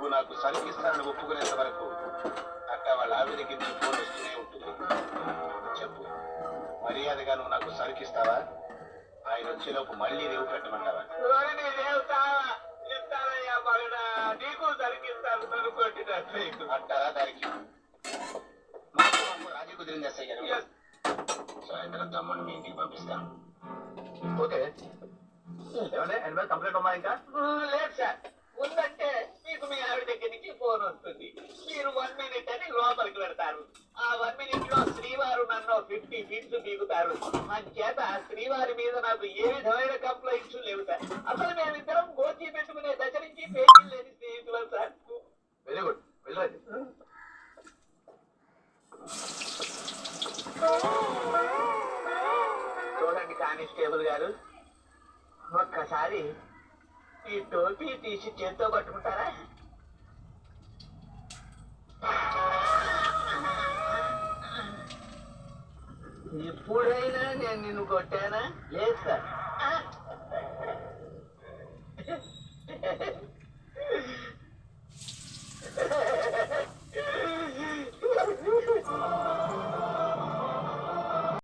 నువ్వు నాకు సరికిస్తానని ఒప్పుకునేంత వరకు అట్ట వాళ్ళ ఆవిడకి నీ ఫోన్ వస్తూనే ఉంటుంది. చెప్పు, మర్యాదగా నువ్వు నాకు సరికిస్తావా? ఆయన వచ్చేలోపు మళ్ళీ రేవు పెట్టమంటావా? నీకు సరికిస్తాను అంటారా? దానికి రాజీ కుదిరింది ఎస్ఐ గారు. సాయంత్రం తమ్ముడిని మీ ఇంటికి పంపిస్తాను. ఓకే, ఏమంటే ఆయన మీద కంప్లైంట్ ఉందా? ఇంకా లేదు సార్. ఉందంటే మీకు మీ ఆవిడ దగ్గర నుంచి ఫోన్ వస్తుంది. మీరు 1 minute అని లోపలికి పెడతారు. ఆ 1 minute లో శ్రీవారు నన్ను 50 feet దిగుతారు. అంచేత శ్రీవారి మీద నాకు ఏ విధమైన కంప్లైంట్స్ లేవు సార్. అసలు మేమిద్దరం గోచి పెట్టుకునే దశ నుంచి పేజీ లేని స్నేహితులం సార్. వెరీ గుడ్, వెళ్ళండి. చూడండి కానిస్టేబుల్ గారు, ఒక్కసారి ఈ టోపీ తీసి చేత్తో పట్టుకుంటారా? ఇప్పుడైనా నేను నిన్ను కొట్టానా? లేదు సార్.